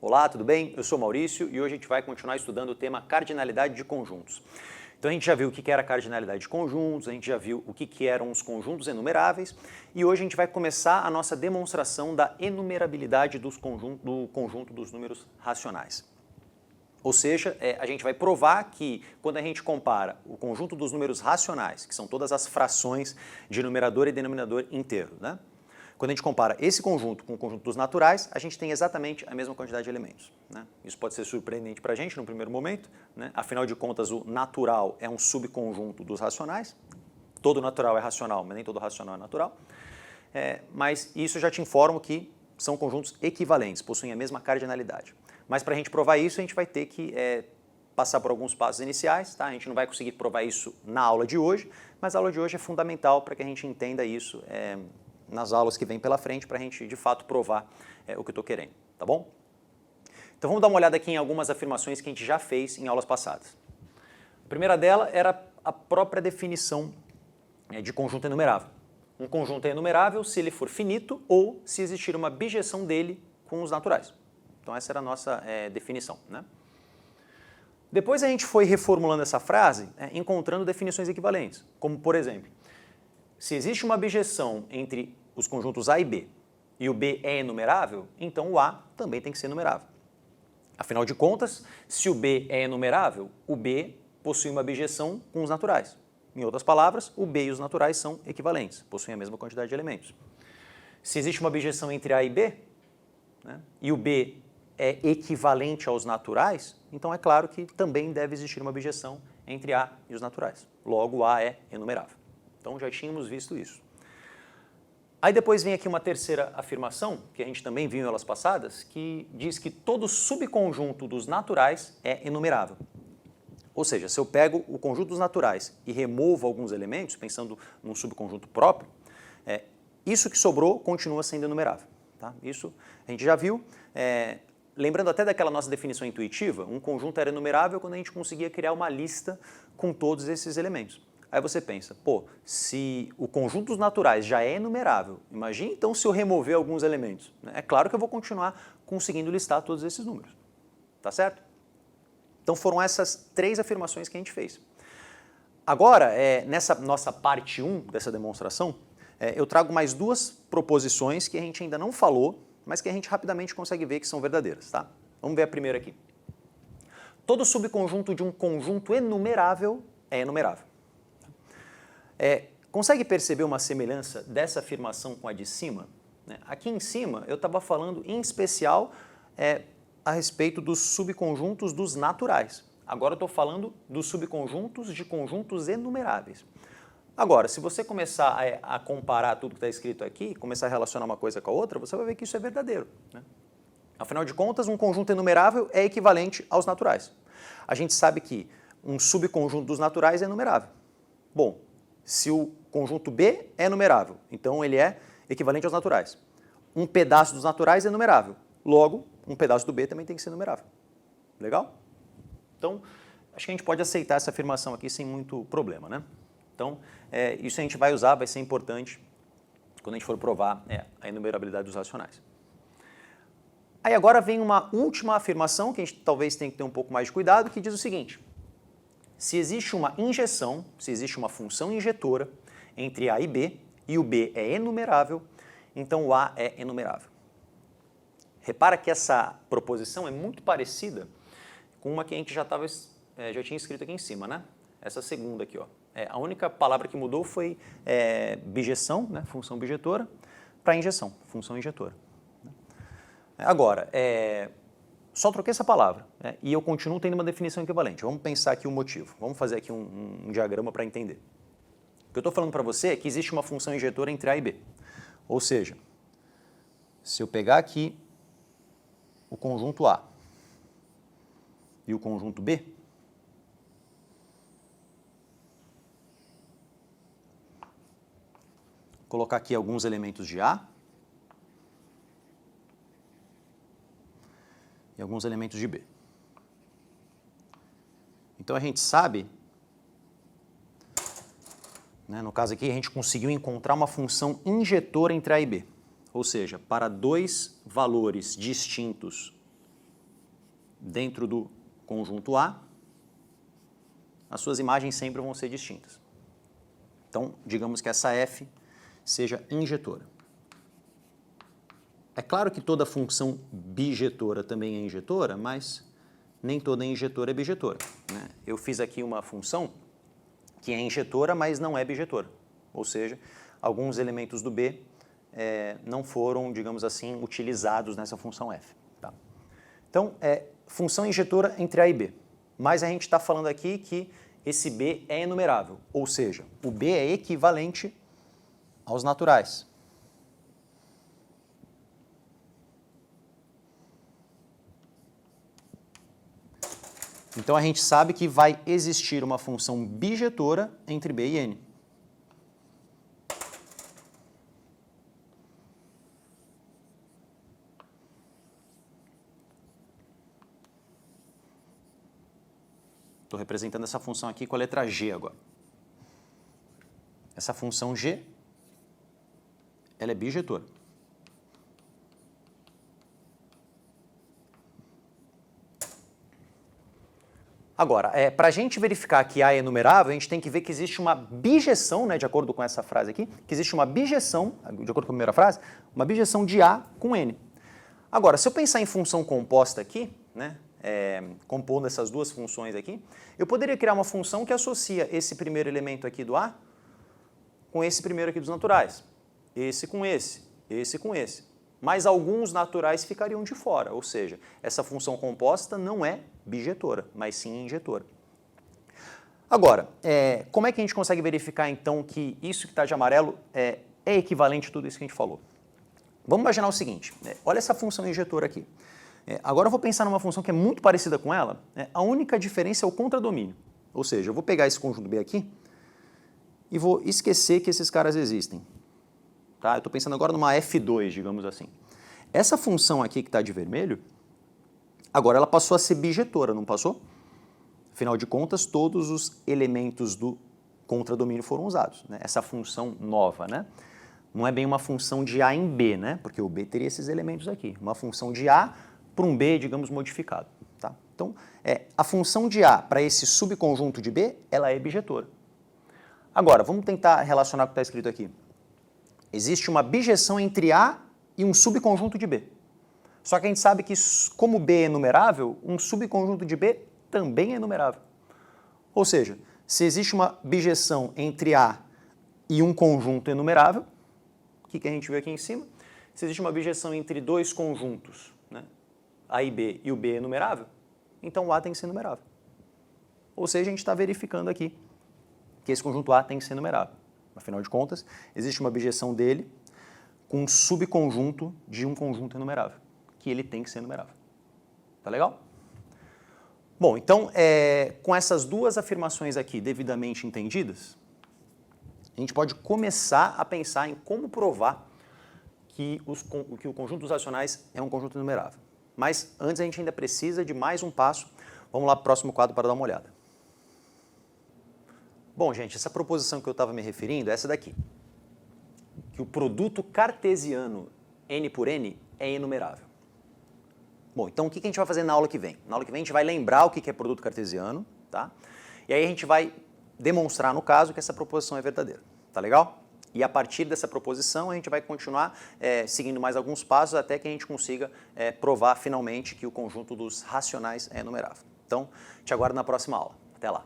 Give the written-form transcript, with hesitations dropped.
Olá, tudo bem? Eu sou Maurício e hoje a gente vai continuar estudando o tema cardinalidade de conjuntos. Então a gente já viu o que era cardinalidade de conjuntos, a gente já viu o que eram os conjuntos enumeráveis e hoje a gente vai começar a nossa demonstração da enumerabilidade do conjunto dos números racionais. Ou seja, a gente vai provar que quando a gente compara o conjunto dos números racionais, que são todas as frações de numerador e denominador inteiro, né? Quando a gente compara esse conjunto com o conjunto dos naturais, a gente tem exatamente a mesma quantidade de elementos, né? Isso pode ser surpreendente para a gente no primeiro momento, né? Afinal de contas, o natural é um subconjunto dos racionais. Todo natural é racional, mas nem todo racional é natural. Mas isso já te informo que são conjuntos equivalentes, possuem a mesma cardinalidade. Mas para a gente provar isso, a gente vai ter que passar por alguns passos iniciais, tá? A gente não vai conseguir provar isso na aula de hoje, mas a aula de hoje é fundamental para que a gente entenda isso nas aulas que vêm pela frente, para a gente, de fato, provar o que eu estou querendo, tá bom? Então vamos dar uma olhada aqui em algumas afirmações que a gente já fez em aulas passadas. A primeira dela era a própria definição de conjunto enumerável. Um conjunto é enumerável se ele for finito ou se existir uma bijeção dele com os naturais. Então essa era a nossa definição, né? Depois a gente foi reformulando essa frase, encontrando definições equivalentes, como por exemplo, se existe uma bijeção entre os conjuntos A e B e o B é enumerável, então o A também tem que ser enumerável. Afinal de contas, se o B é enumerável, o B possui uma bijeção com os naturais. Em outras palavras, o B e os naturais são equivalentes, possuem a mesma quantidade de elementos. Se existe uma bijeção entre A e B, né, e o B é equivalente aos naturais, então é claro que também deve existir uma bijeção entre A e os naturais. Logo, A é enumerável. Então já tínhamos visto isso. Aí depois vem aqui uma terceira afirmação, que a gente também viu em aulas passadas, que diz que todo subconjunto dos naturais é enumerável. Ou seja, se eu pego o conjunto dos naturais e removo alguns elementos, pensando num subconjunto próprio, isso que sobrou continua sendo enumerável. Tá? Isso a gente já viu. Lembrando até daquela nossa definição intuitiva, um conjunto era enumerável quando a gente conseguia criar uma lista com todos esses elementos. Aí você pensa, pô, se o conjunto dos naturais já é enumerável, imagine então se eu remover alguns elementos. É claro que eu vou continuar conseguindo listar todos esses números. Tá certo? Então foram essas três afirmações que a gente fez. Agora, nessa nossa parte 1 dessa demonstração, eu trago mais duas proposições que a gente ainda não falou, mas que a gente rapidamente consegue ver que são verdadeiras. Tá? Vamos ver a primeira aqui. Todo subconjunto de um conjunto enumerável é enumerável. Consegue perceber uma semelhança dessa afirmação com a de cima? Aqui em cima eu estava falando em especial a respeito dos subconjuntos dos naturais. Agora eu estou falando dos subconjuntos de conjuntos enumeráveis. Agora, se você começar a comparar tudo que está escrito aqui, começar a relacionar uma coisa com a outra, você vai ver que isso é verdadeiro, né? Afinal de contas, um conjunto enumerável é equivalente aos naturais. A gente sabe que um subconjunto dos naturais é enumerável. Bom, se o conjunto B é enumerável, então ele é equivalente aos naturais. Um pedaço dos naturais é enumerável. Logo, um pedaço do B também tem que ser enumerável. Legal? Então, acho que a gente pode aceitar essa afirmação aqui sem muito problema, né? Então, isso a gente vai usar, vai ser importante quando a gente for provar a enumerabilidade dos racionais. Aí agora vem uma última afirmação, que a gente talvez tenha que ter um pouco mais de cuidado, que diz o seguinte: se existe uma injeção, se existe uma função injetora entre A e B, e o B é enumerável, então o A é enumerável. Repara que essa proposição é muito parecida com uma que a gente já tinha escrito aqui em cima, né? Essa segunda aqui, ó. A única palavra que mudou foi bijeção, né? Função bijetora, para injeção, função injetora. Agora, só troquei essa palavra, né? E eu continuo tendo uma definição equivalente. Vamos pensar aqui o motivo. Vamos fazer aqui um diagrama para entender. O que eu estou falando para você é que existe uma função injetora entre A e B. Ou seja, se eu pegar aqui o conjunto A e o conjunto B, colocar aqui alguns elementos de A e alguns elementos de B. Então a gente sabe, né, no caso aqui a gente conseguiu encontrar uma função injetora entre A e B. Ou seja, para dois valores distintos dentro do conjunto A, as suas imagens sempre vão ser distintas. Então, digamos que essa F seja injetora. É claro que toda função bijetora também é injetora, mas nem toda injetora é bijetora, né? Eu fiz aqui uma função que é injetora, mas não é bijetora. Ou seja, alguns elementos do B não foram, digamos assim, utilizados nessa função F. Tá? Então, função injetora entre A e B. Mas a gente está falando aqui que esse B é enumerável, ou seja, o B é equivalente aos naturais. Então a gente sabe que vai existir uma função bijetora entre B e N. Estou representando essa função aqui com a letra G agora. Essa função G, ela é bijetora. Agora, para a gente verificar que A é enumerável, a gente tem que ver que existe uma bijeção, né, de acordo com essa frase aqui, que existe uma bijeção, de acordo com a primeira frase, uma bijeção de A com N. Agora, se eu pensar em função composta aqui, né, compondo essas duas funções aqui, eu poderia criar uma função que associa esse primeiro elemento aqui do A com esse primeiro aqui dos naturais, esse com esse com esse. Mas alguns naturais ficariam de fora, ou seja, essa função composta não é bijetora, mas sim injetora. Agora, como é que a gente consegue verificar então que isso que está de amarelo é equivalente a tudo isso que a gente falou? Vamos imaginar o seguinte, olha essa função injetora aqui. Agora eu vou pensar numa função que é muito parecida com ela, a única diferença é o contradomínio. Ou seja, eu vou pegar esse conjunto B aqui e vou esquecer que esses caras existem. Tá? Eu estou pensando agora numa F2, digamos assim. Essa função aqui que está de vermelho, agora ela passou a ser bijetora, não passou? Afinal de contas, todos os elementos do contradomínio foram usados, né? Essa função nova, né? Não é bem uma função de A em B, né? Porque o B teria esses elementos aqui. Uma função de A para um B, digamos, modificado. Tá? Então, a função de A para esse subconjunto de B, ela é bijetora. Agora, vamos tentar relacionar com o que está escrito aqui. Existe uma bijeção entre A e um subconjunto de B. Só que a gente sabe que, como B é enumerável, um subconjunto de B também é enumerável. Ou seja, se existe uma bijeção entre A e um conjunto enumerável, o que a gente viu aqui em cima? Se existe uma bijeção entre dois conjuntos, né, A e B, e o B é enumerável, então o A tem que ser numerável. Ou seja, a gente está verificando aqui que esse conjunto A tem que ser numerável. Afinal de contas, existe uma bijeção dele com um subconjunto de um conjunto enumerável, que ele tem que ser enumerável. Tá legal? Bom, então, com essas duas afirmações aqui devidamente entendidas, a gente pode começar a pensar em como provar que o conjunto dos racionais é um conjunto enumerável. Mas antes a gente ainda precisa de mais um passo. Vamos lá para o próximo quadro para dar uma olhada. Bom, gente, essa proposição que eu estava me referindo é essa daqui. Que o produto cartesiano n por n é enumerável. Bom, então o que a gente vai fazer na aula que vem? Na aula que vem a gente vai lembrar o que é produto cartesiano, tá? E aí a gente vai demonstrar, no caso, que essa proposição é verdadeira. Tá legal? E a partir dessa proposição a gente vai continuar seguindo mais alguns passos até que a gente consiga provar finalmente que o conjunto dos racionais é enumerável. Então, te aguardo na próxima aula. Até lá!